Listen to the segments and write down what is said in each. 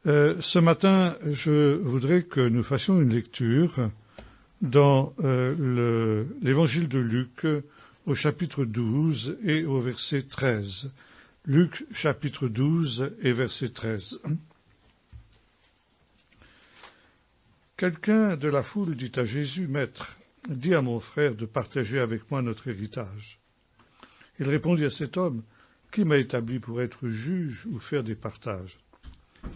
Ce matin, je voudrais que nous fassions une lecture dans l'évangile de Luc au chapitre 12 et au verset 13. Luc chapitre 12 et verset 13. Quelqu'un de la foule dit à Jésus, « Maître, dis à mon frère de partager avec moi notre héritage. » Il répondit à cet homme, « Qui m'a établi pour être juge ou faire des partages ?»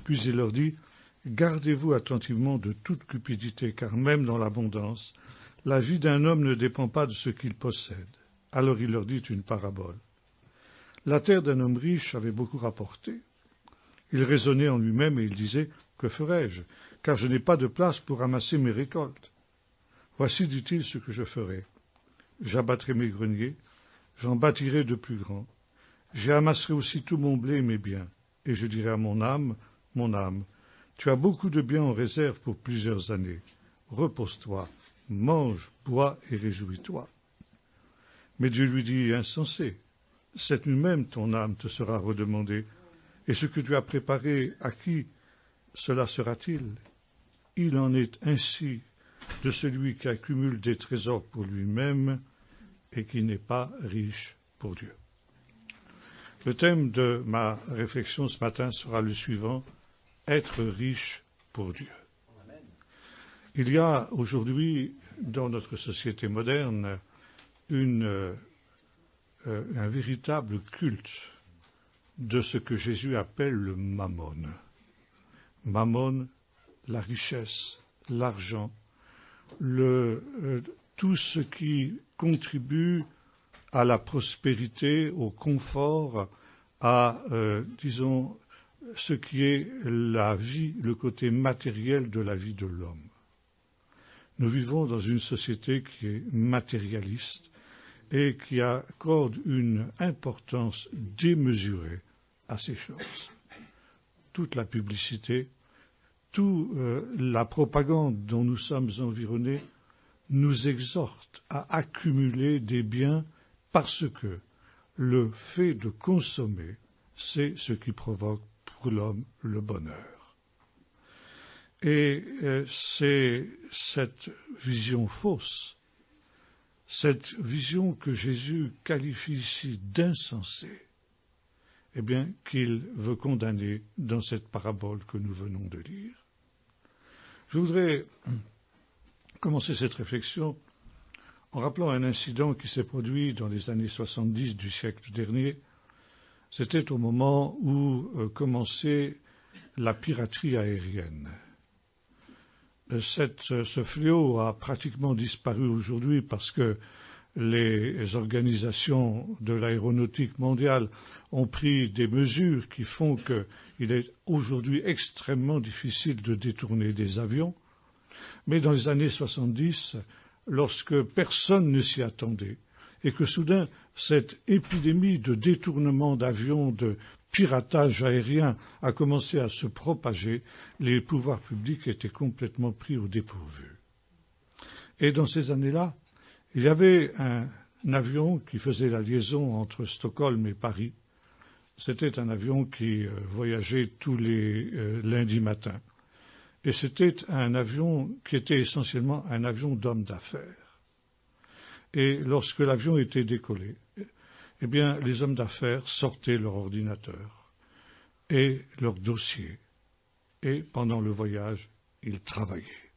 Puis il leur dit, « Gardez-vous attentivement de toute cupidité, car même dans l'abondance, la vie d'un homme ne dépend pas de ce qu'il possède. » Alors il leur dit une parabole. La terre d'un homme riche avait beaucoup rapporté. Il raisonnait en lui-même et il disait, « Que ferai-je, car je n'ai pas de place pour amasser mes récoltes. Voici, dit-il, ce que je ferai. J'abattrai mes greniers, j'en bâtirai de plus grands. J'y amasserai aussi tout mon blé et mes biens. Et je dirai à mon âme, tu as beaucoup de biens en réserve pour plusieurs années. Repose-toi, mange, bois et réjouis-toi. » Mais Dieu lui dit, insensé, cette nuit même ton âme te sera redemandée. Et ce que tu as préparé, à qui cela sera-t-il? Il en est ainsi de celui qui accumule des trésors pour lui-même et qui n'est pas riche pour Dieu. Le thème de ma réflexion ce matin sera le suivant, être riche pour Dieu. Amen. Il y a aujourd'hui, dans notre société moderne, un véritable culte de ce que Jésus appelle le mammon. Mammon, la richesse, l'argent, tout ce qui contribue à la prospérité, au confort, à, ce qui est la vie, le côté matériel de la vie de l'homme. Nous vivons dans une société qui est matérialiste et qui accorde une importance démesurée à ces choses. Toute la publicité, toute la propagande dont nous sommes environnés nous exhorte à accumuler des biens parce que le fait de consommer, c'est ce qui provoque pour l'homme le bonheur. Et c'est cette vision fausse, cette vision que Jésus qualifie ici d'insensée, eh bien, qu'il veut condamner dans cette parabole que nous venons de lire. Je voudrais commencer cette réflexion en rappelant un incident qui s'est produit dans les années 70 du siècle dernier. C'était au moment où commençait la piraterie aérienne. Ce fléau a pratiquement disparu aujourd'hui parce que les organisations de l'aéronautique mondiale ont pris des mesures qui font qu'il est aujourd'hui extrêmement difficile de détourner des avions. Mais dans les années 70, lorsque personne ne s'y attendait, et que soudain, cette épidémie de détournement d'avions, de piratage aérien a commencé à se propager, les pouvoirs publics étaient complètement pris au dépourvu. Et dans ces années-là, il y avait un avion qui faisait la liaison entre Stockholm et Paris. C'était un avion qui voyageait tous les lundis matins. Et c'était un avion qui était essentiellement un avion d'hommes d'affaires. Et lorsque l'avion était décollé, eh bien, les hommes d'affaires sortaient leur ordinateur et leur dossier. Et pendant le voyage, ils travaillaient.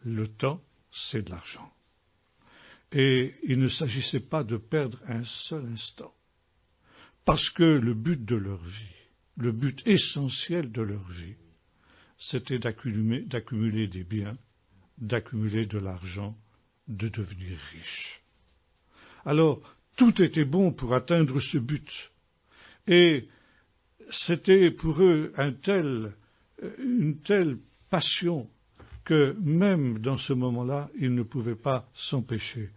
Le temps, c'est de l'argent. Et il ne s'agissait pas de perdre un seul instant. Parce que le but de leur vie, le but essentiel de leur vie, c'était d'accumuler des biens, d'accumuler de l'argent, de devenir riche. Alors, tout était bon pour atteindre ce but. Et c'était pour eux une telle passion que même dans ce moment-là, ils ne pouvaient pas s'empêcher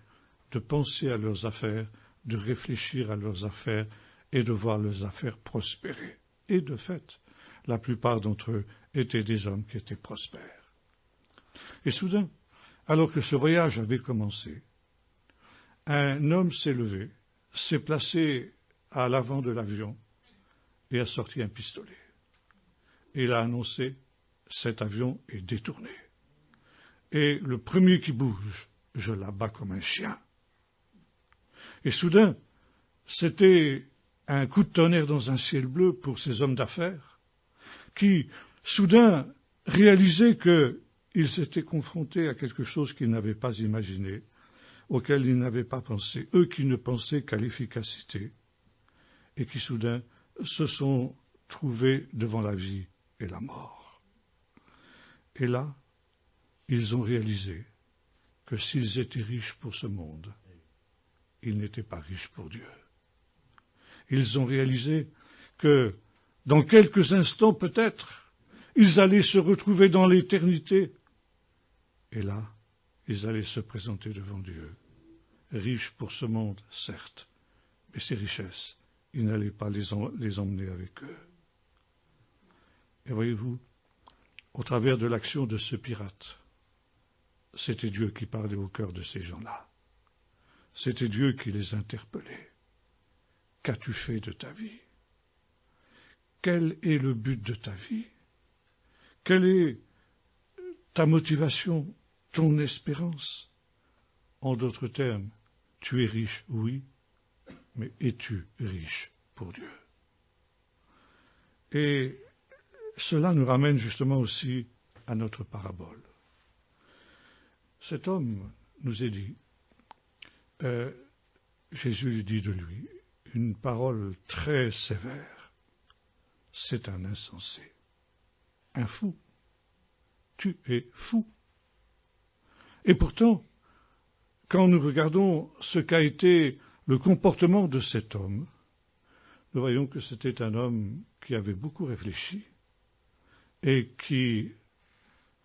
de penser à leurs affaires, de réfléchir à leurs affaires et de voir leurs affaires prospérer. Et de fait, la plupart d'entre eux étaient des hommes qui étaient prospères. Et soudain, alors que ce voyage avait commencé, un homme s'est levé, s'est placé à l'avant de l'avion et a sorti un pistolet. et il a annoncé « Cet avion est détourné. Et le premier qui bouge, je l'abats comme un chien. » Et soudain, c'était un coup de tonnerre dans un ciel bleu pour ces hommes d'affaires qui, soudain, réalisaient qu'ils étaient confrontés à quelque chose qu'ils n'avaient pas imaginé, auquel ils n'avaient pas pensé, eux qui ne pensaient qu'à l'efficacité, et qui, soudain, se sont trouvés devant la vie et la mort. Et là, ils ont réalisé que s'ils étaient riches pour ce monde, ils n'étaient pas riches pour Dieu. Ils ont réalisé que, dans quelques instants peut-être, ils allaient se retrouver dans l'éternité. Et là, ils allaient se présenter devant Dieu, riches pour ce monde, certes, mais ces richesses, ils n'allaient pas les emmener avec eux. Et voyez-vous, au travers de l'action de ce pirate, c'était Dieu qui parlait au cœur de ces gens-là. C'était Dieu qui les interpellait. Qu'as-tu fait de ta vie? Quel est le but de ta vie? Quelle est ta motivation, ton espérance? En d'autres termes, tu es riche, oui, mais es-tu riche pour Dieu? Et cela nous ramène justement aussi à notre parabole. Cet homme nous est dit, Jésus lui dit de lui une parole très sévère. C'est un insensé, un fou. Tu es fou. Et pourtant, quand nous regardons ce qu'a été le comportement de cet homme, nous voyons que c'était un homme qui avait beaucoup réfléchi et qui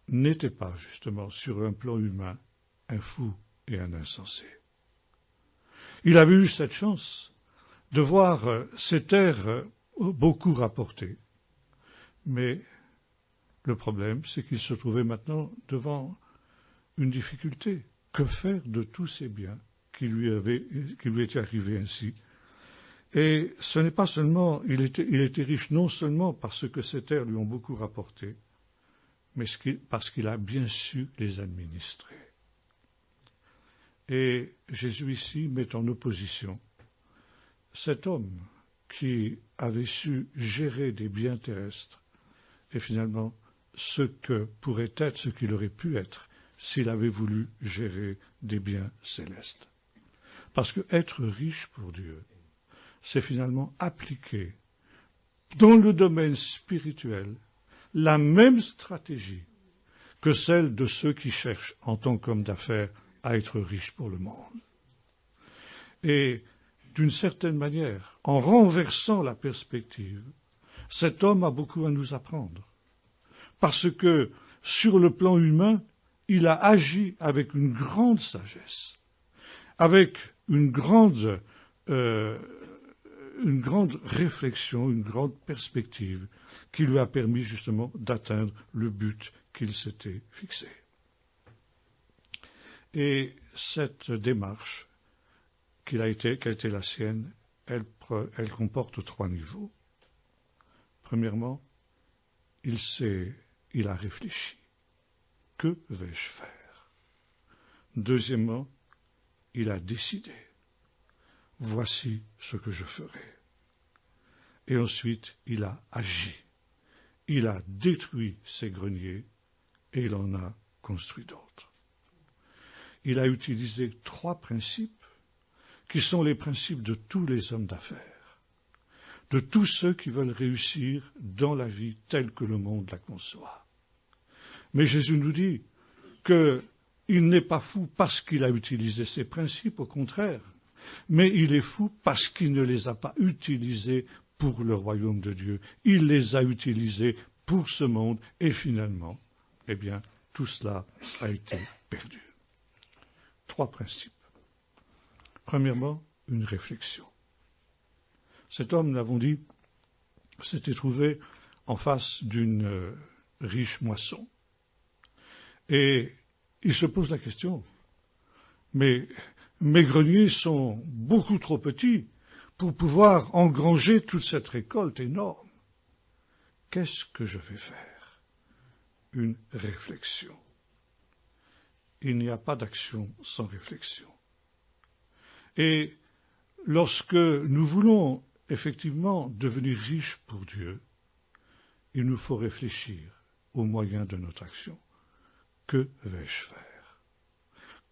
n'était pas justement sur un plan humain un fou et un insensé. Il avait eu cette chance de voir ces terres beaucoup rapportées, mais le problème, c'est qu'il se trouvait maintenant devant une difficulté. Que faire de tous ces biens qui lui étaient arrivés ainsi? Et ce n'est pas seulement, il était riche non seulement parce que ces terres lui ont beaucoup rapporté, mais parce qu'il a bien su les administrer. Et Jésus ici met en opposition cet homme qui avait su gérer des biens terrestres et finalement ce que pourrait être, ce qu'il aurait pu être s'il avait voulu gérer des biens célestes. Parce que être riche pour Dieu, c'est finalement appliquer dans le domaine spirituel la même stratégie que celle de ceux qui cherchent en tant qu'hommes d'affaires à être riches pour le monde. Et d'une certaine manière, en renversant la perspective, cet homme a beaucoup à nous apprendre. Parce que, sur le plan humain, il a agi avec une grande sagesse, avec une grande réflexion, une grande perspective qui lui a permis justement d'atteindre le but qu'il s'était fixé. Et cette démarche qui a été la sienne, elle comporte 3 niveaux. Premièrement, il a réfléchi. Que vais-je faire? Deuxièmement, il a décidé. Voici ce que je ferai. Et ensuite, il a agi. Il a détruit ses greniers et il en a construit d'autres. Il a utilisé 3 principes qui sont les principes de tous les hommes d'affaires, de tous ceux qui veulent réussir dans la vie telle que le monde la conçoit. Mais Jésus nous dit qu'il n'est pas fou parce qu'il a utilisé ces principes, au contraire, mais il est fou parce qu'il ne les a pas utilisés pour le royaume de Dieu. Il les a utilisés pour ce monde et finalement, tout cela a été perdu. 3 principes. Premièrement, une réflexion. Cet homme, nous l'avons dit, s'était trouvé en face d'une riche moisson. Et il se pose la question, mais mes greniers sont beaucoup trop petits pour pouvoir engranger toute cette récolte énorme. qu'est-ce que je vais faire? Une réflexion. Il n'y a pas d'action sans réflexion. Et lorsque nous voulons effectivement devenir riches pour Dieu, il nous faut réfléchir aux moyens de notre action. Que vais-je faire?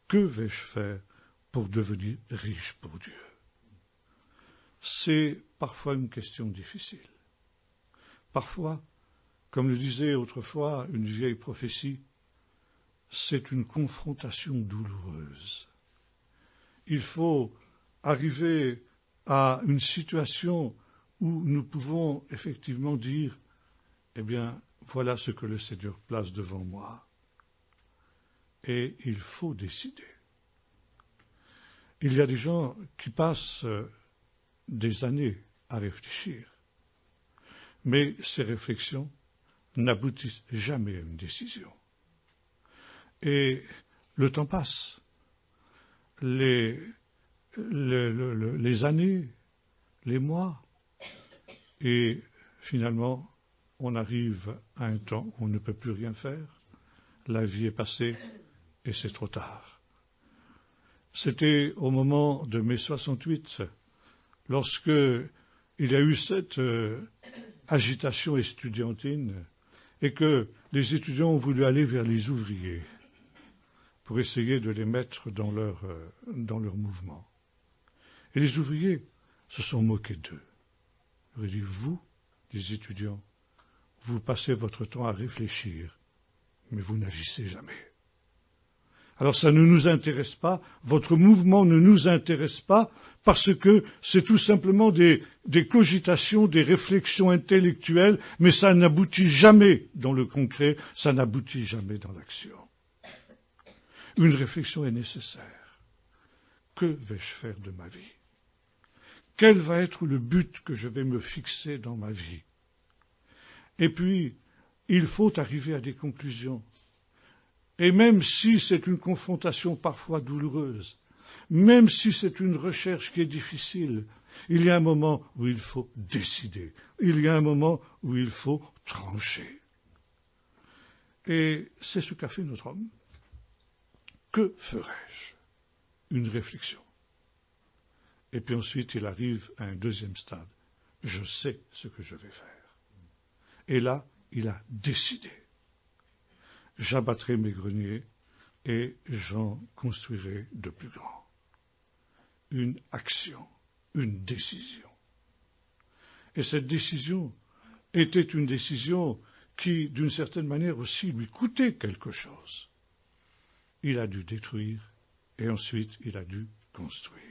Que vais-je faire pour devenir riche pour Dieu? C'est parfois une question difficile. Parfois, comme le disait autrefois une vieille prophétie, c'est une confrontation douloureuse. Il faut arriver à une situation où nous pouvons effectivement dire « Eh bien, voilà ce que le Seigneur place devant moi. » Et il faut décider. Il y a des gens qui passent des années à réfléchir, mais ces réflexions n'aboutissent jamais à une décision. Et le temps passe. Les années, les mois, et finalement, on arrive à un temps où on ne peut plus rien faire. La vie est passée et c'est trop tard. C'était au moment de mai 68, lorsque il y a eu cette agitation estudiantine et que les étudiants ont voulu aller vers les ouvriers pour essayer de les mettre dans leur mouvement. Et les ouvriers se sont moqués d'eux. Ils ont dit, vous, les étudiants, vous passez votre temps à réfléchir, mais vous n'agissez jamais. Alors ça ne nous intéresse pas, votre mouvement ne nous intéresse pas, parce que c'est tout simplement des cogitations, des réflexions intellectuelles, mais ça n'aboutit jamais dans le concret, ça n'aboutit jamais dans l'action. Une réflexion est nécessaire. Que vais-je faire de ma vie? Quel va être le but que je vais me fixer dans ma vie? Et puis, il faut arriver à des conclusions. Et même si c'est une confrontation parfois douloureuse, même si c'est une recherche qui est difficile, il y a un moment où il faut décider. Il y a un moment où il faut trancher. Et c'est ce qu'a fait notre homme. Que ferais-je? Une réflexion. Et puis ensuite, il arrive à un deuxième stade. Je sais ce que je vais faire. Et là, il a décidé. J'abattrai mes greniers et j'en construirai de plus grands. Une action, une décision. Et cette décision était une décision qui, d'une certaine manière aussi, lui coûtait quelque chose. Il a dû détruire et ensuite il a dû construire.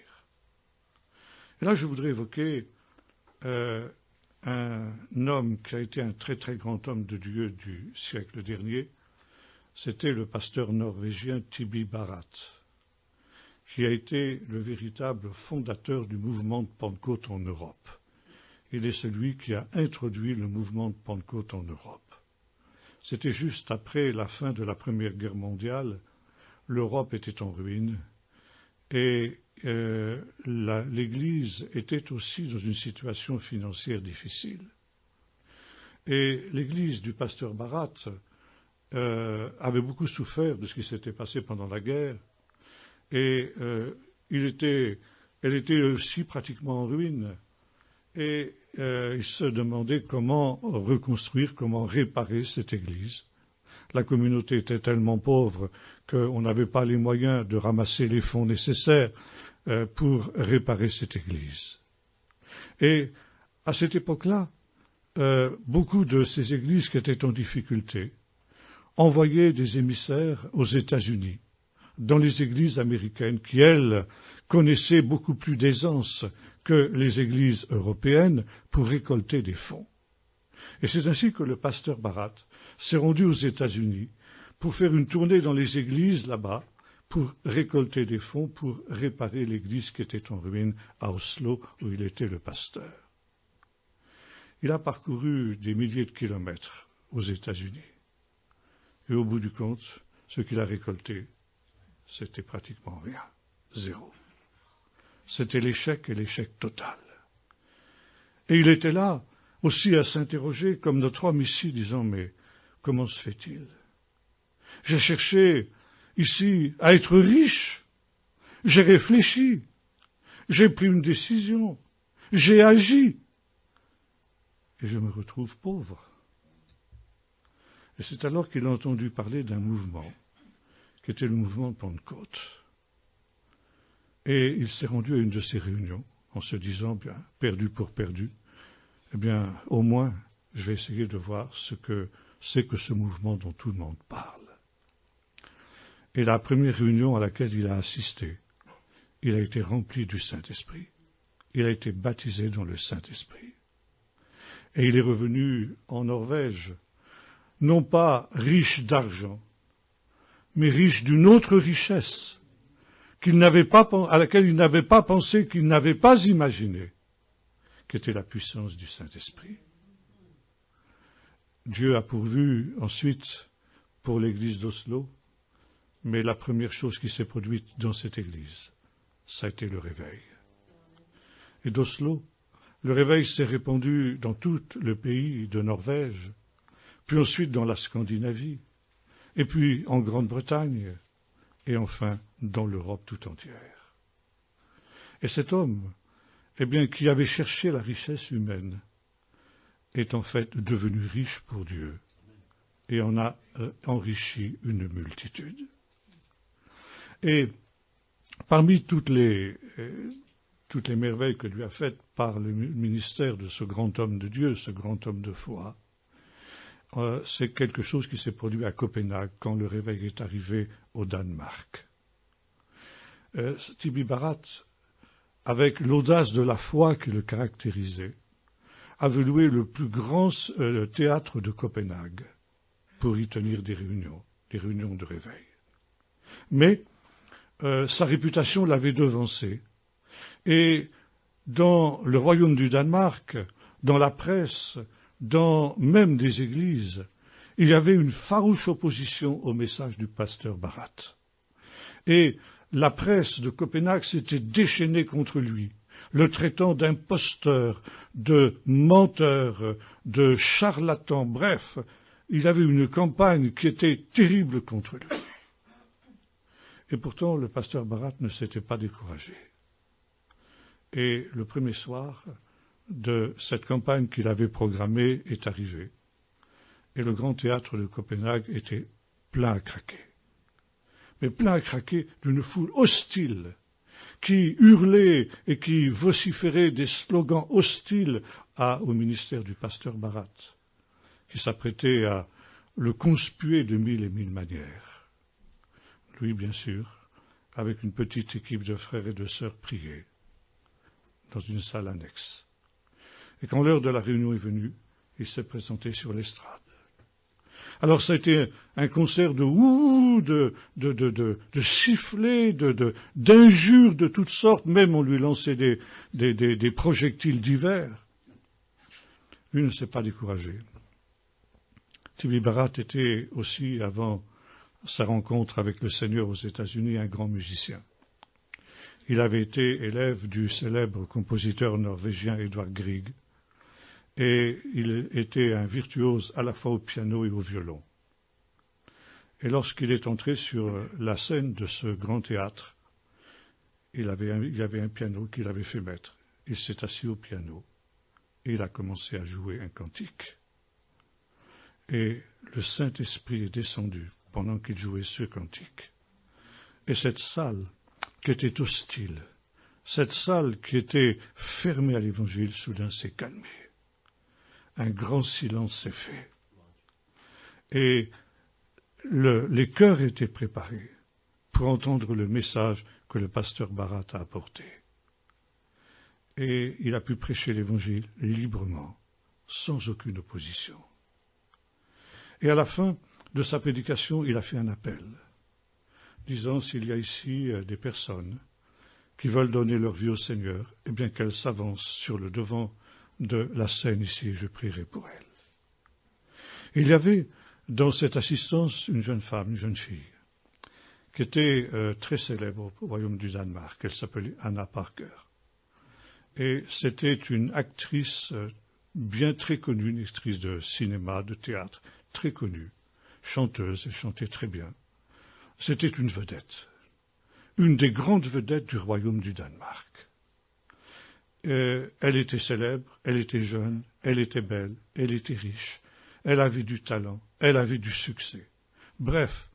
Et là, je voudrais évoquer un homme qui a été un très très grand homme de Dieu du siècle dernier. C'était le pasteur norvégien Tibi Barat, qui a été le véritable fondateur du mouvement de Pentecôte en Europe. Il est celui qui a introduit le mouvement de Pentecôte en Europe. C'était juste après la fin de la Première Guerre mondiale. L'Europe était en ruine et l'Église était aussi dans une situation financière difficile. Et l'Église du pasteur Barat avait beaucoup souffert de ce qui s'était passé pendant la guerre et elle était aussi pratiquement en ruine et il se demandait comment reconstruire, comment réparer cette Église. La communauté était tellement pauvre qu'on n'avait pas les moyens de ramasser les fonds nécessaires pour réparer cette Église. Et à cette époque-là, beaucoup de ces églises qui étaient en difficulté envoyaient des émissaires aux États-Unis, dans les églises américaines qui, elles, connaissaient beaucoup plus d'aisance que les églises européennes pour récolter des fonds. Et c'est ainsi que le pasteur Barat s'est rendu aux États-Unis pour faire une tournée dans les églises là-bas, pour récolter des fonds pour réparer l'église qui était en ruine à Oslo, où il était le pasteur. Il a parcouru des milliers de kilomètres aux États-Unis. Et au bout du compte, ce qu'il a récolté, c'était pratiquement rien, zéro. C'était l'échec et l'échec total. Et il était là, aussi à s'interroger comme notre homme ici, disant, mais comment se fait-il? J'ai cherché ici à être riche, j'ai réfléchi, j'ai pris une décision, j'ai agi, et je me retrouve pauvre. Et c'est alors qu'il a entendu parler d'un mouvement, qui était le mouvement de Pentecôte. Et il s'est rendu à une de ces réunions, en se disant, bien, perdu pour perdu, eh bien, au moins, je vais essayer de voir ce que c'est que ce mouvement dont tout le monde parle. Et la première réunion à laquelle il a assisté, il a été rempli du Saint-Esprit. Il a été baptisé dans le Saint-Esprit. Et il est revenu en Norvège, non pas riche d'argent, mais riche d'une autre richesse à laquelle il n'avait pas pensé, qu'il n'avait pas imaginé, qui était la puissance du Saint-Esprit. Dieu a pourvu ensuite pour l'église d'Oslo, mais la première chose qui s'est produite dans cette église, ça a été le réveil. Et d'Oslo, le réveil s'est répandu dans tout le pays de Norvège, puis ensuite dans la Scandinavie, et puis en Grande-Bretagne, et enfin dans l'Europe tout entière. Et cet homme, eh bien, qui avait cherché la richesse humaine, est en fait devenu riche pour Dieu, et en a enrichi une multitude. Et parmi toutes les merveilles que Dieu a faites par le ministère de ce grand homme de Dieu, ce grand homme de foi, c'est quelque chose qui s'est produit à Copenhague quand le réveil est arrivé au Danemark. Tibi Bharat, avec l'audace de la foi qui le caractérisait, avait loué le plus grand théâtre de Copenhague pour y tenir des réunions de réveil. Mais sa réputation l'avait devancé. Et dans le royaume du Danemark, dans la presse, dans même des églises, il y avait une farouche opposition au message du pasteur Bharat. Et la presse de Copenhague s'était déchaînée contre lui, le traitant d'imposteur, de menteur, de charlatan. Bref, il avait une campagne qui était terrible contre lui. Et pourtant, le pasteur Bharat ne s'était pas découragé. Et le premier soir de cette campagne qu'il avait programmée est arrivé. Et le grand théâtre de Copenhague était plein à craquer. Mais plein à craquer d'une foule hostile, qui hurlait et qui vociférait des slogans hostiles au ministère du pasteur Bharat, qui s'apprêtait à le conspuer de mille et mille manières. Lui, bien sûr, avec une petite équipe de frères et de sœurs, priait dans une salle annexe. Et quand l'heure de la réunion est venue, il s'est présenté sur l'estrade. Alors ça a été un concert de sifflets, d'injures de toutes sortes, même on lui lançait des projectiles divers. Lui ne s'est pas découragé. Tibi Bharat était aussi, avant sa rencontre avec le Seigneur aux États-Unis, un grand musicien. Il avait été élève du célèbre compositeur norvégien Edvard Grieg, et il était un virtuose à la fois au piano et au violon. Et lorsqu'il est entré sur la scène de ce grand théâtre, il avait un piano qu'il avait fait mettre. Il s'est assis au piano et il a commencé à jouer un cantique. Et le Saint-Esprit est descendu pendant qu'il jouait ce cantique. Et cette salle qui était hostile, cette salle qui était fermée à l'Évangile, soudain s'est calmée. Un grand silence s'est fait. Et les cœurs étaient préparés pour entendre le message que le pasteur Bharat a apporté. Et il a pu prêcher l'Évangile librement, sans aucune opposition. Et à la fin de sa prédication, il a fait un appel, disant s'il y a ici des personnes qui veulent donner leur vie au Seigneur, eh bien qu'elles s'avancent sur le devant de la scène ici, et je prierai pour elles. Et il y avait dans cette assistance une jeune femme, une jeune fille, qui était très célèbre au royaume du Danemark. Elle s'appelait Anna Parker. Et c'était une actrice bien très connue, une actrice de cinéma, de théâtre, très connue, chanteuse, elle chantait très bien. C'était une vedette, une des grandes vedettes du royaume du Danemark. Elle était célèbre, elle était jeune, elle était belle, elle était riche, elle avait du talent, elle avait du succès. Bref,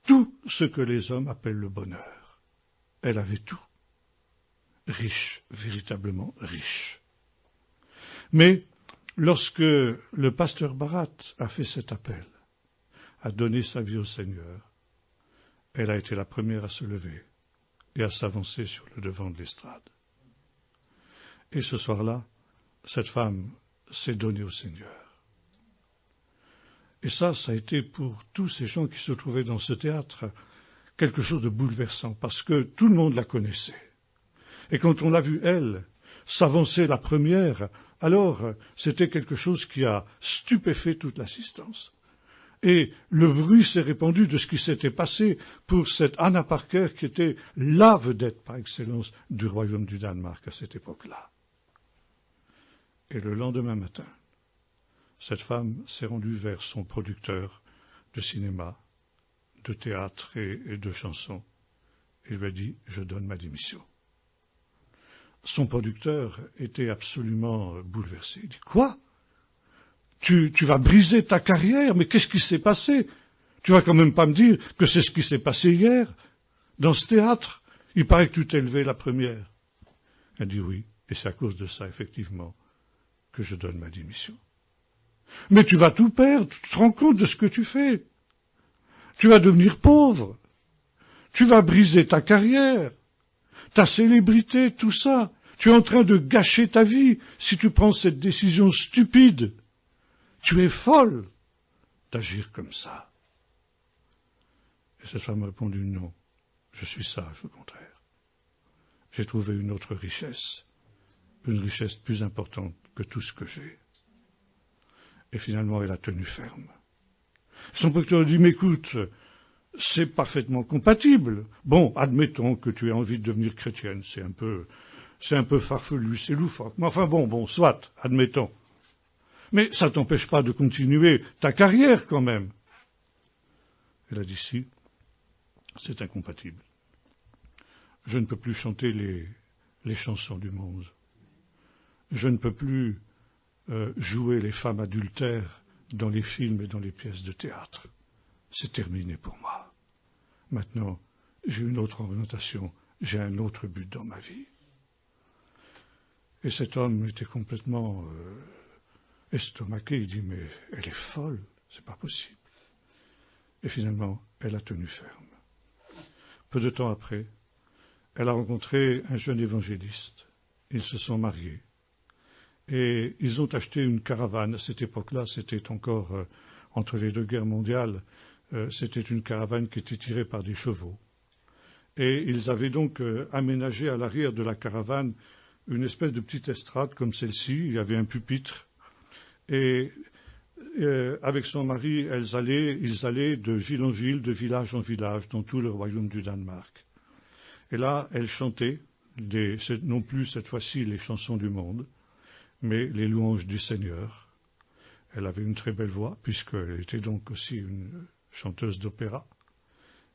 tout ce que les hommes appellent le bonheur. Elle avait tout. Riche, véritablement riche. Mais lorsque le pasteur Barat a fait cet appel, a donné sa vie au Seigneur, elle a été la première à se lever et à s'avancer sur le devant de l'estrade. Et ce soir-là, cette femme s'est donnée au Seigneur. Et ça a été pour tous ces gens qui se trouvaient dans ce théâtre quelque chose de bouleversant, parce que tout le monde la connaissait. Et quand on l'a vue, elle, s'avancer la première, alors c'était quelque chose qui a stupéfait toute l'assistance. Et le bruit s'est répandu de ce qui s'était passé pour cette Anna Parker qui était la vedette par excellence du royaume du Danemark à cette époque-là. Et le lendemain matin, cette femme s'est rendue vers son producteur de cinéma, de théâtre et de chansons, et lui a dit « Je donne ma démission ». Son producteur était absolument bouleversé. Il dit « Quoi ? Tu vas briser ta carrière, mais qu'est-ce qui s'est passé ? Tu vas quand même pas me dire que c'est ce qui s'est passé hier, dans ce théâtre. Il paraît que tu t'es levé la première. » Elle dit « Oui, et c'est à cause de ça, effectivement, que je donne ma démission. » « Mais tu vas tout perdre, tu te rends compte de ce que tu fais. Tu vas devenir pauvre. Tu vas briser ta carrière, ta célébrité, tout ça. Tu es en train de gâcher ta vie si tu prends cette décision stupide. Tu es folle d'agir comme ça. » Et cette femme a répondu « Non, je suis sage, au contraire. J'ai trouvé une autre richesse, une richesse plus importante que tout ce que j'ai. » Et finalement, elle a tenu ferme. Son producteur dit « Mais écoute, c'est parfaitement compatible. Bon, admettons que tu aies envie de devenir chrétienne. C'est un peu farfelu, c'est loufoque. Mais enfin bon, soit, admettons. Mais ça t'empêche pas de continuer ta carrière quand même. » Elle a dit « Si, c'est incompatible. Je ne peux plus chanter les chansons du monde. Je ne peux plus jouer les femmes adultères dans les films et dans les pièces de théâtre. C'est terminé pour moi. Maintenant, j'ai une autre orientation, j'ai un autre but dans ma vie. » Et cet homme était complètement estomaqué. Il dit « Mais elle est folle, c'est pas possible. » Et finalement, elle a tenu ferme. Peu de temps après, elle a rencontré un jeune évangéliste. Ils se sont mariés. Et ils ont acheté une caravane. À cette époque-là, c'était encore entre les deux guerres mondiales. C'était une caravane qui était tirée par des chevaux. Et ils avaient donc aménagé à l'arrière de la caravane une espèce de petite estrade comme celle-ci. Il y avait un pupitre. Et avec son mari, ils allaient de ville en ville, de village en village, dans tout le royaume du Danemark. Et là, elle chantait, non plus cette fois-ci les chansons du monde, mais les louanges du Seigneur. Elle avait une très belle voix, puisqu'elle était donc aussi une chanteuse d'opéra.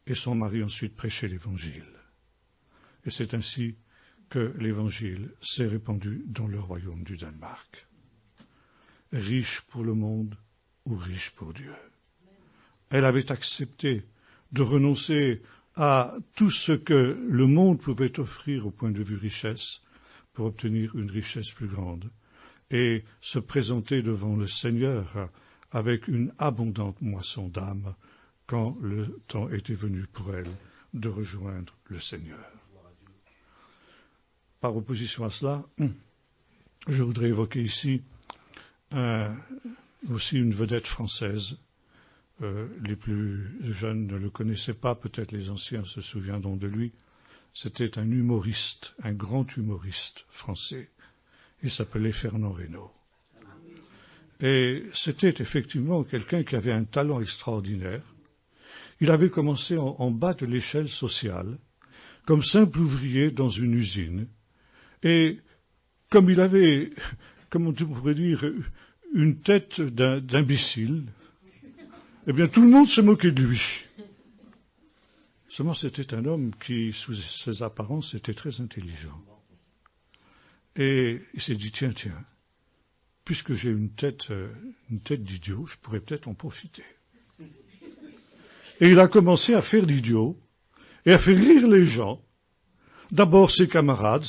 Et son mari ensuite prêchait l'Évangile. Et c'est ainsi que l'Évangile s'est répandu dans le royaume du Danemark. Riche pour le monde ou riche pour Dieu. Elle avait accepté de renoncer à tout ce que le monde pouvait offrir au point de vue richesse pour obtenir une richesse plus grande et se présenter devant le Seigneur avec une abondante moisson d'âme quand le temps était venu pour elle de rejoindre le Seigneur. Par opposition à cela, je voudrais évoquer ici aussi une vedette française. Les plus jeunes ne le connaissaient pas, peut-être les anciens se souviendront de lui. C'était un humoriste, un grand humoriste français. Il s'appelait Fernand Reynaud. Et c'était effectivement quelqu'un qui avait un talent extraordinaire. Il avait commencé en bas de l'échelle sociale, comme simple ouvrier dans une usine. Et comme il avait comment on pourrait dire, une tête d'imbécile. Eh bien, tout le monde se moquait de lui. Seulement, c'était un homme qui, sous ses apparences, était très intelligent. Et il s'est dit, tiens, puisque j'ai une tête d'idiot, je pourrais peut-être en profiter. Et il a commencé à faire l'idiot et à faire rire les gens. D'abord ses camarades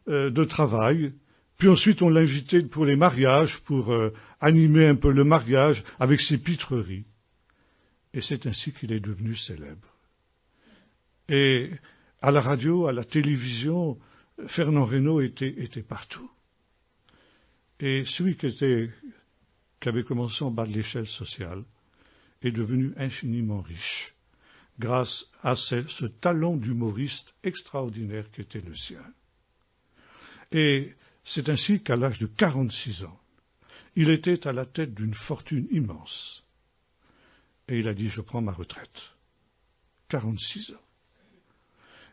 de travail, puis ensuite on l'a invité pour les mariages, pour animer un peu le mariage avec ses pitreries. Et c'est ainsi qu'il est devenu célèbre. Et à la radio, à la télévision, Fernand Reynaud était partout. Et celui qui avait commencé en bas de l'échelle sociale est devenu infiniment riche, grâce à ce talent d'humoriste extraordinaire qui était le sien. Et c'est ainsi qu'à l'âge de 46 ans, il était à la tête d'une fortune immense. Et il a dit, je prends ma retraite. 46 ans.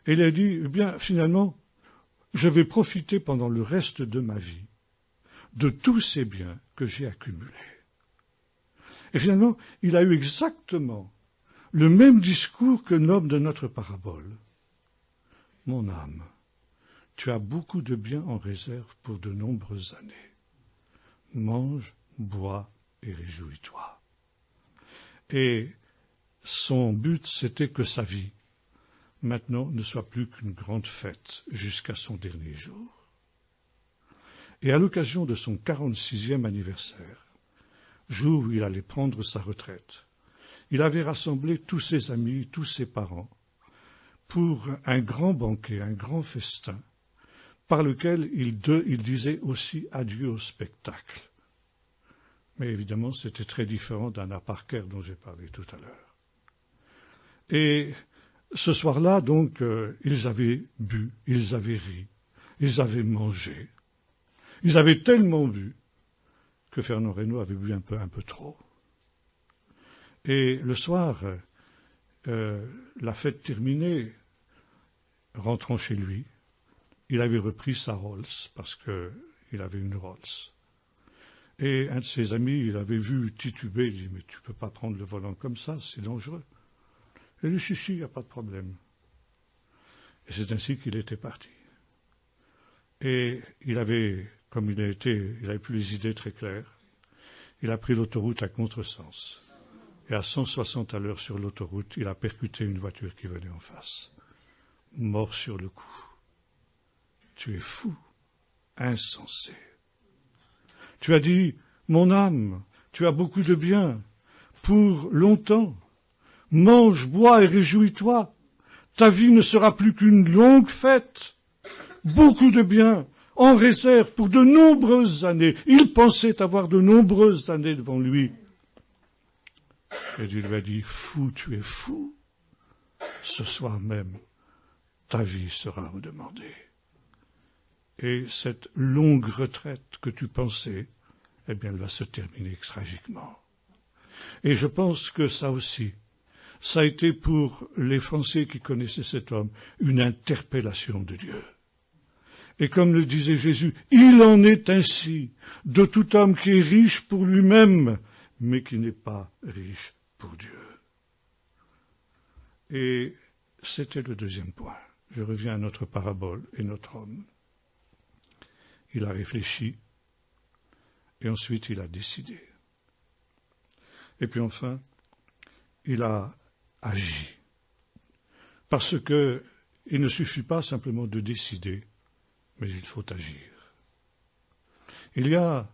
Et il a dit, eh bien, finalement, je vais profiter pendant le reste de ma vie de tous ces biens que j'ai accumulés. Et finalement, il a eu exactement le même discours que l'homme de notre parabole. Mon âme, tu as beaucoup de biens en réserve pour de nombreuses années. Mange, bois et réjouis-toi. Et son but, c'était que sa vie, maintenant, ne soit plus qu'une grande fête jusqu'à son dernier jour. Et à l'occasion de son 46e anniversaire, jour où il allait prendre sa retraite, il avait rassemblé tous ses amis, tous ses parents, pour un grand banquet, un grand festin, par lequel il disait aussi adieu au spectacle. Mais évidemment, c'était très différent d'Anna Parker dont j'ai parlé tout à l'heure. Et ce soir-là, donc, ils avaient bu, ils avaient ri, ils avaient mangé. Ils avaient tellement bu que Fernand Reynaud avait bu un peu trop. Et le soir, la fête terminée, rentrant chez lui, il avait repris sa Rolls, parce qu'il avait une Rolls. Et un de ses amis, il avait vu tituber, il dit, mais tu peux pas prendre le volant comme ça, c'est dangereux. Il dit, si, il n'y a pas de problème. Et c'est ainsi qu'il était parti. Et il avait, comme il avait plus les idées très claires, il a pris l'autoroute à contresens. Et à 160 à l'heure sur l'autoroute, il a percuté une voiture qui venait en face. Mort sur le coup. Tu es fou, insensé. Tu as dit, mon âme, tu as beaucoup de biens, pour longtemps. Mange, bois et réjouis-toi. Ta vie ne sera plus qu'une longue fête. Beaucoup de biens, en réserve pour de nombreuses années. Il pensait avoir de nombreuses années devant lui. Et Dieu lui a dit, fou, tu es fou. Ce soir même, ta vie sera redemandée. Et cette longue retraite que tu pensais, eh bien, elle va se terminer tragiquement. Et je pense que ça aussi, ça a été pour les Français qui connaissaient cet homme une interpellation de Dieu. Et comme le disait Jésus, il en est ainsi de tout homme qui est riche pour lui-même, mais qui n'est pas riche pour Dieu. Et c'était le deuxième point. Je reviens à notre parabole et notre homme. Il a réfléchi, et ensuite il a décidé. Et puis enfin, il a agi. Parce que il ne suffit pas simplement de décider, mais il faut agir. Il y a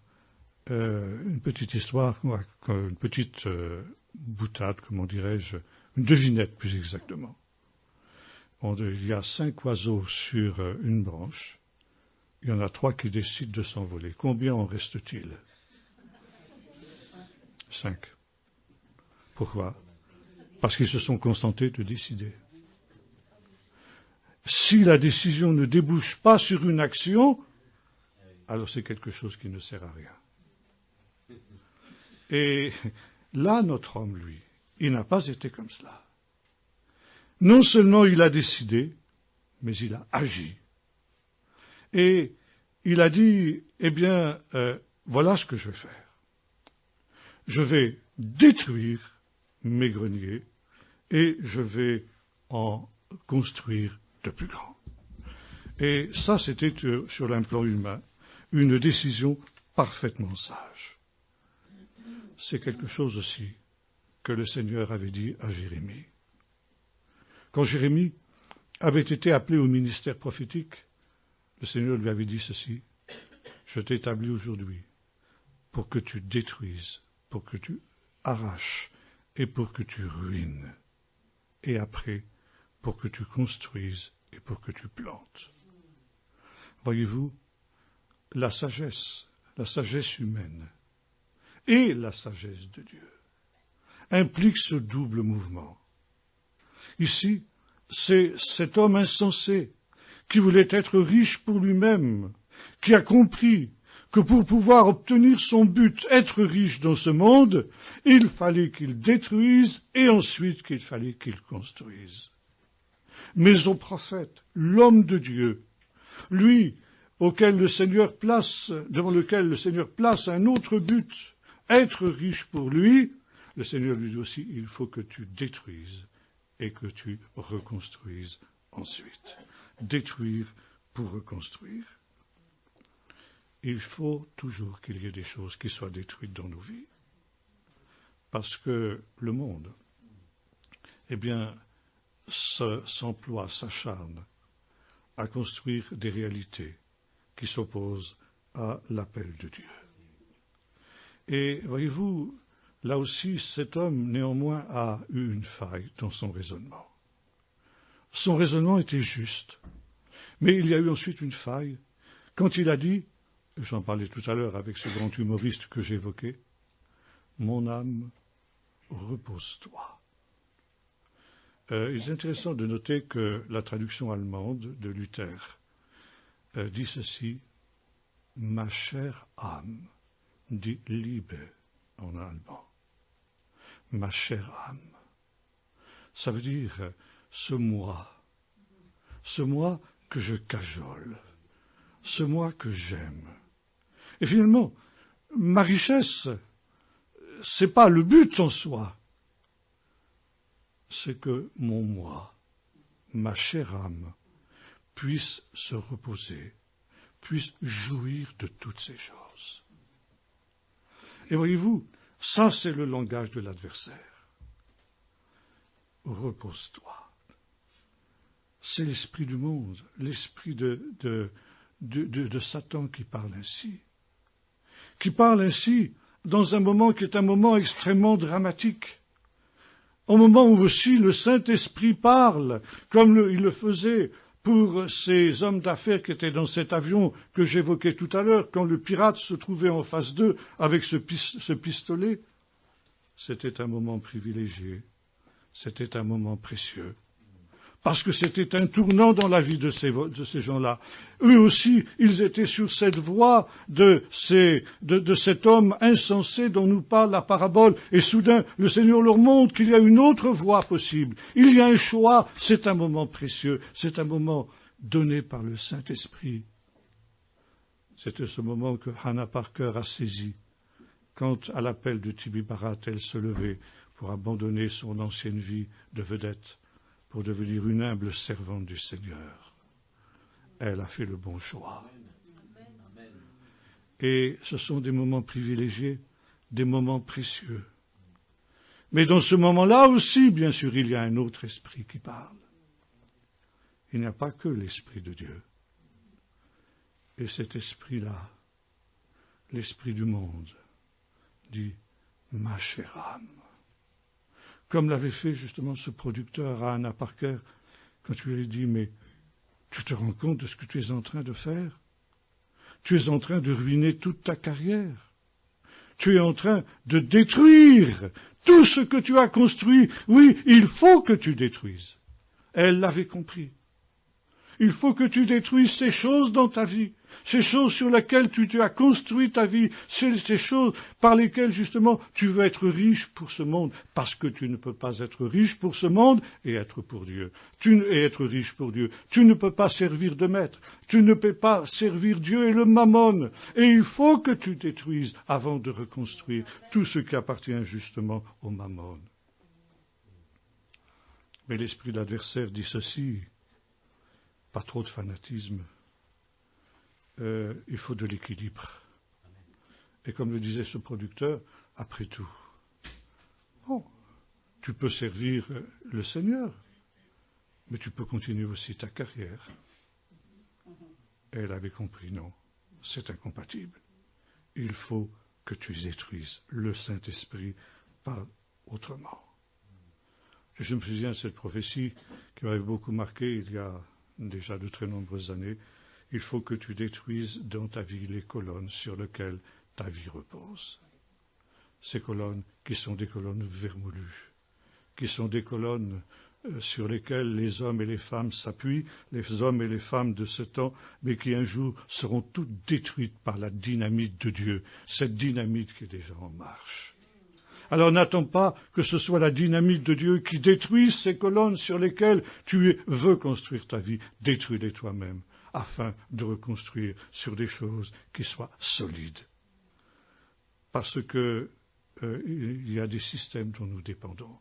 une petite histoire, une petite boutade, comment dirais-je, une devinette plus exactement. Il y a 5 oiseaux sur une branche. Il y en a 3 qui décident de s'envoler. Combien en reste-t-il? 5. Pourquoi? Parce qu'ils se sont contentés de décider. Si la décision ne débouche pas sur une action, alors c'est quelque chose qui ne sert à rien. Et là, notre homme, lui, il n'a pas été comme cela. Non seulement il a décidé, mais il a agi. Et il a dit, eh bien, voilà ce que je vais faire. Je vais détruire mes greniers et je vais en construire de plus grands. Et ça, c'était sur un plan humain une décision parfaitement sage. C'est quelque chose aussi que le Seigneur avait dit à Jérémie. Quand Jérémie avait été appelé au ministère prophétique, le Seigneur lui avait dit ceci, « Je t'établis aujourd'hui pour que tu détruises, pour que tu arraches et pour que tu ruines, et après pour que tu construises et pour que tu plantes. » Voyez-vous, la sagesse humaine et la sagesse de Dieu impliquent ce double mouvement. Ici, c'est cet homme insensé qui voulait être riche pour lui-même, qui a compris que pour pouvoir obtenir son but, être riche dans ce monde, il fallait qu'il détruise et ensuite qu'il fallait qu'il construise. Mais au prophète, l'homme de Dieu, lui, devant lequel le Seigneur place un autre but, être riche pour lui, le Seigneur lui dit aussi, il faut que tu détruises et que tu reconstruises ensuite. Détruire pour reconstruire. Il faut toujours qu'il y ait des choses qui soient détruites dans nos vies. Parce que le monde, eh bien, s'emploie, s'acharne à construire des réalités qui s'opposent à l'appel de Dieu. Et voyez-vous, là aussi, cet homme, néanmoins, a eu une faille dans son raisonnement. Son raisonnement était juste, mais il y a eu ensuite une faille quand il a dit, j'en parlais tout à l'heure avec ce grand humoriste que j'évoquais, « Mon âme, repose-toi ». Il est intéressant de noter que la traduction allemande de Luther dit ceci, « Ma chère âme », dit « Liebe » en allemand. « Ma chère âme ». Ça veut dire ce moi que je cajole, ce moi que j'aime. Et finalement, ma richesse, c'est pas le but en soi, c'est que mon moi, ma chère âme, puisse se reposer, puisse jouir de toutes ces choses. Et voyez-vous, ça c'est le langage de l'adversaire. Repose-toi. C'est l'esprit du monde, l'esprit de Satan qui parle ainsi dans un moment qui est un moment extrêmement dramatique, au moment où aussi le Saint-Esprit parle, comme il le faisait pour ces hommes d'affaires qui étaient dans cet avion que j'évoquais tout à l'heure, quand le pirate se trouvait en face d'eux avec ce pistolet. C'était un moment privilégié, c'était un moment précieux. Parce que c'était un tournant dans la vie de ces gens-là. Eux aussi, ils étaient sur cette voie de cet homme insensé dont nous parle la parabole. Et soudain, le Seigneur leur montre qu'il y a une autre voie possible. Il y a un choix. C'est un moment précieux. C'est un moment donné par le Saint-Esprit. C'était ce moment que Hannah Parker a saisi quand, à l'appel de Tibi Barat, elle se levait pour abandonner son ancienne vie de vedette, pour devenir une humble servante du Seigneur. Elle a fait le bon choix. Et ce sont des moments privilégiés, des moments précieux. Mais dans ce moment-là aussi, bien sûr, il y a un autre esprit qui parle. Il n'y a pas que l'esprit de Dieu. Et cet esprit-là, l'esprit du monde, dit « ma chère âme ». Comme l'avait fait justement ce producteur à Hannah Parker, quand tu lui as dit, mais tu te rends compte de ce que tu es en train de faire? Tu es en train de ruiner toute ta carrière. Tu es en train de détruire tout ce que tu as construit. Oui, il faut que tu détruises. Elle l'avait compris. Il faut que tu détruises ces choses dans ta vie, ces choses sur lesquelles tu as construit ta vie, ces choses par lesquelles justement tu veux être riche pour ce monde, parce que tu ne peux pas être riche pour ce monde et être pour Dieu. Et être riche pour Dieu. Tu ne peux pas servir de maître, tu ne peux pas servir Dieu et le mammon. Et il faut que tu détruises avant de reconstruire tout ce qui appartient justement au mammon. Mais l'esprit de l'adversaire dit ceci, pas trop de fanatisme, il faut de l'équilibre. Et comme le disait ce producteur, après tout, bon, tu peux servir le Seigneur, mais tu peux continuer aussi ta carrière. Et elle avait compris, non, c'est incompatible. Il faut que tu détruises le Saint-Esprit, pas autrement. Et je me souviens de cette prophétie qui m'avait beaucoup marqué il y a déjà de très nombreuses années. Il faut que tu détruises dans ta vie les colonnes sur lesquelles ta vie repose. Ces colonnes qui sont des colonnes vermoulues, qui sont des colonnes sur lesquelles les hommes et les femmes s'appuient, les hommes et les femmes de ce temps, mais qui un jour seront toutes détruites par la dynamite de Dieu, cette dynamite qui est déjà en marche. Alors n'attends pas que ce soit la dynamite de Dieu qui détruise ces colonnes sur lesquelles tu veux construire ta vie. Détruis-les toi-même, afin de reconstruire sur des choses qui soient solides. Parce que il y a des systèmes dont nous dépendons.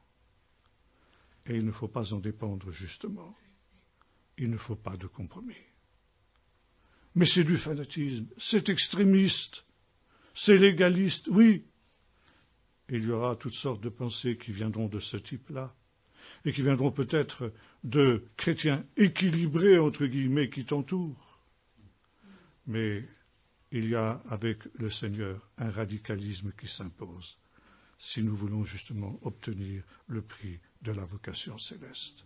Et il ne faut pas en dépendre justement. Il ne faut pas de compromis. Mais c'est du fanatisme, c'est extrémiste, c'est légaliste, oui. Il y aura toutes sortes de pensées qui viendront de ce type-là, et qui viendront peut-être de chrétiens équilibrés, entre guillemets, qui t'entourent. Mais il y a avec le Seigneur un radicalisme qui s'impose, si nous voulons justement obtenir le prix de la vocation céleste.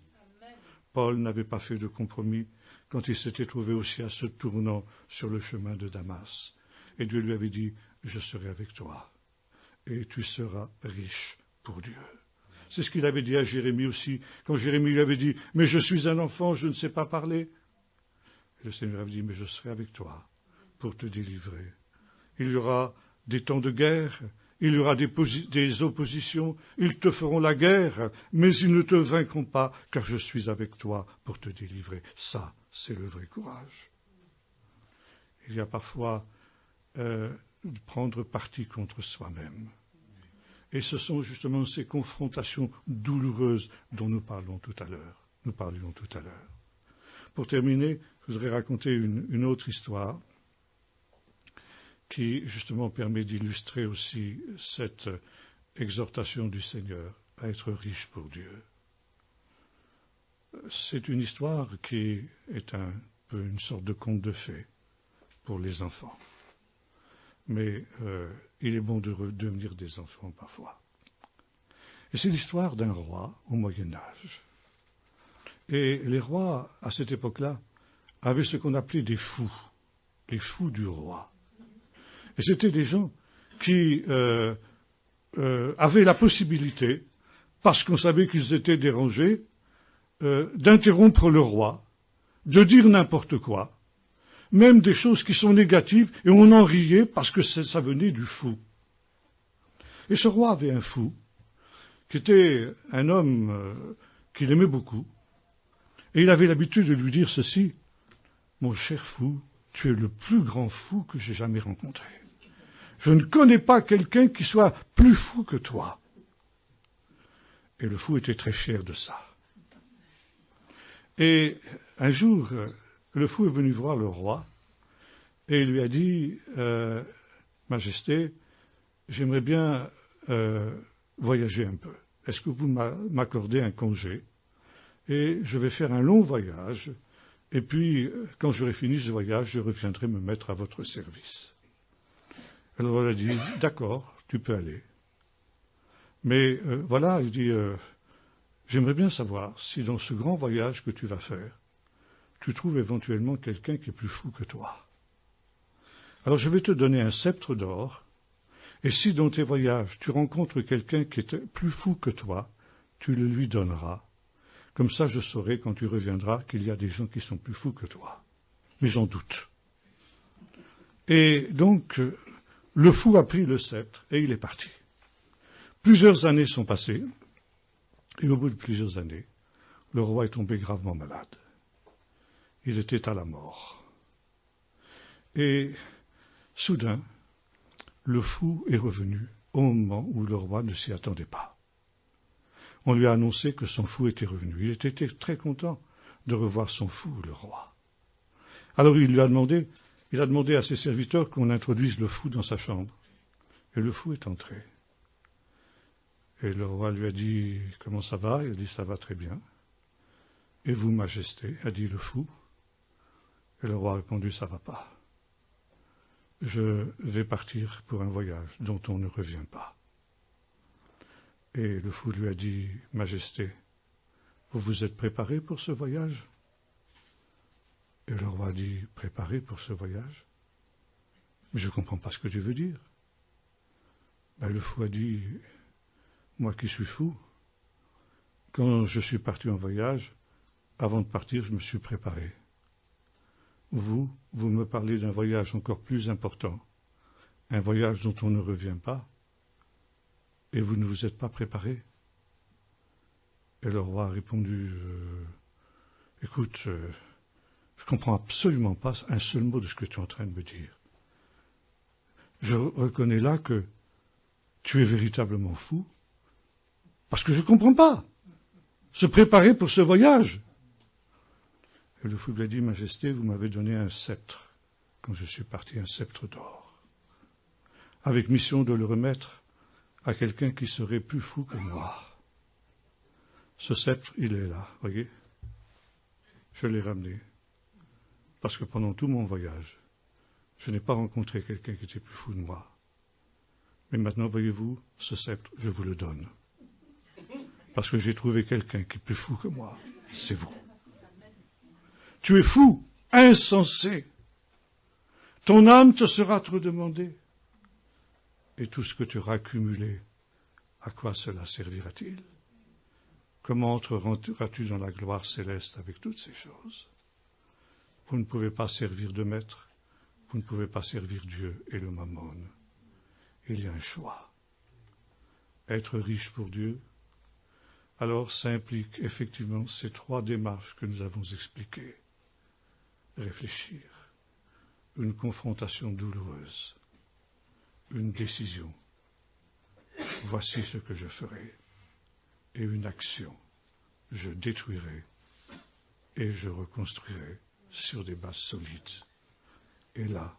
Paul n'avait pas fait de compromis quand il s'était trouvé aussi à ce tournant sur le chemin de Damas. Et Dieu lui avait dit, je serai avec toi. Et tu seras riche pour Dieu. C'est ce qu'il avait dit à Jérémie aussi, quand Jérémie lui avait dit, mais je suis un enfant, je ne sais pas parler. Et le Seigneur avait dit, mais je serai avec toi pour te délivrer. Il y aura des temps de guerre, il y aura des oppositions, ils te feront la guerre, mais ils ne te vaincront pas, car je suis avec toi pour te délivrer. Ça, c'est le vrai courage. Il y a parfois prendre parti contre soi-même. Et ce sont justement ces confrontations douloureuses dont nous parlions tout à l'heure. Pour terminer, je voudrais raconter une autre histoire qui justement permet d'illustrer aussi cette exhortation du Seigneur à être riche pour Dieu. C'est une histoire qui est un peu une sorte de conte de fées pour les enfants. Mais il est bon de devenir des enfants parfois. Et c'est l'histoire d'un roi au Moyen-Âge. Et les rois, à cette époque-là, avaient ce qu'on appelait des fous, les fous du roi. Et c'était des gens qui avaient la possibilité, parce qu'on savait qu'ils étaient dérangés, d'interrompre le roi, de dire n'importe quoi, même des choses qui sont négatives, et on en riait parce que ça venait du fou. Et ce roi avait un fou, qui était un homme qu'il aimait beaucoup, et il avait l'habitude de lui dire ceci, « Mon cher fou, tu es le plus grand fou que j'ai jamais rencontré. Je ne connais pas quelqu'un qui soit plus fou que toi. » Et le fou était très fier de ça. Et un jour, le fou est venu voir le roi et il lui a dit, Majesté, j'aimerais bien voyager un peu. Est-ce que vous m'accordez un congé? Et je vais faire un long voyage, et puis, quand j'aurai fini ce voyage, je reviendrai me mettre à votre service. Alors elle a dit, d'accord, tu peux aller. Mais voilà, il dit, j'aimerais bien savoir si dans ce grand voyage que tu vas faire, tu trouves éventuellement quelqu'un qui est plus fou que toi. Alors je vais te donner un sceptre d'or, et si dans tes voyages tu rencontres quelqu'un qui est plus fou que toi, tu le lui donneras. Comme ça, je saurai, quand tu reviendras, qu'il y a des gens qui sont plus fous que toi. Mais j'en doute. Et donc, le fou a pris le sceptre et il est parti. Plusieurs années sont passées, et au bout de plusieurs années, le roi est tombé gravement malade. Il était à la mort. Et soudain, le fou est revenu au moment où le roi ne s'y attendait pas. On lui a annoncé que son fou était revenu. Il était très content de revoir son fou, le roi. Alors il a demandé à ses serviteurs qu'on introduise le fou dans sa chambre. Et le fou est entré. Et le roi lui a dit « Comment ça va ?» Il a dit « Ça va très bien. » « Et vous, Majesté ?» a dit le fou. Et le roi a répondu « Ça va pas. Je vais partir pour un voyage dont on ne revient pas. » Et le fou lui a dit « Majesté, vous vous êtes préparé pour ce voyage ?» Et le roi a dit « Préparé pour ce voyage ? Mais je ne comprends pas ce que tu veux dire. » Le fou a dit « Moi qui suis fou, quand je suis parti en voyage, avant de partir, je me suis préparé. Vous me parlez d'un voyage encore plus important, un voyage dont on ne revient pas, et vous ne vous êtes pas préparé. » Et le roi a répondu « Écoute, je ne comprends absolument pas un seul mot de ce que tu es en train de me dire. Je reconnais là que tu es véritablement fou, parce que je ne comprends pas. Se préparer pour ce voyage. » Et le fou lui a dit « Majesté, vous m'avez donné un sceptre, quand je suis parti, un sceptre d'or, avec mission de le remettre à quelqu'un qui serait plus fou que moi. Ce sceptre, il est là, voyez. Je l'ai ramené, parce que pendant tout mon voyage, je n'ai pas rencontré quelqu'un qui était plus fou de moi. Mais maintenant, voyez-vous, ce sceptre, je vous le donne. Parce que j'ai trouvé quelqu'un qui est plus fou que moi. C'est vous. Tu es fou, insensé. Ton âme te sera trop demandée. Et tout ce que tu auras accumulé, à quoi cela servira-t-il? Comment entreras-tu dans la gloire céleste avec toutes ces choses? Vous ne pouvez pas servir de maître, vous ne pouvez pas servir Dieu et le mammon. Il y a un choix. Être riche pour Dieu, alors ça implique effectivement ces trois démarches que nous avons expliquées. Réfléchir, une confrontation douloureuse, une décision. Voici ce que je ferai. Et une action. Je détruirai et je reconstruirai sur des bases solides. Et là,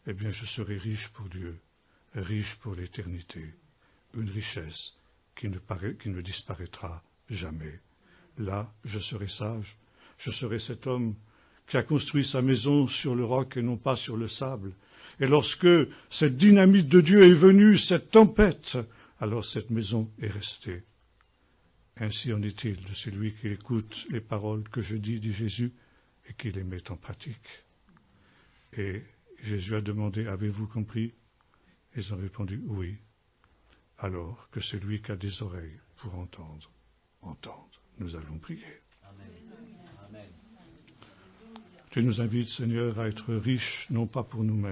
je serai riche pour Dieu, riche pour l'éternité, une richesse qui ne disparaîtra jamais. Là, je serai sage, je serai cet homme qui a construit sa maison sur le roc et non pas sur le sable. Et lorsque cette dynamite de Dieu est venue, cette tempête, alors cette maison est restée. Ainsi en est-il de celui qui écoute les paroles que je dis, dit Jésus, et qui les met en pratique. Et Jésus a demandé, avez-vous compris? Ils ont répondu, oui. Alors que celui qui a des oreilles pour entendre, entende. Nous allons prier. Amen. Tu nous invites, Seigneur, à être riches, non pas pour nous-mêmes,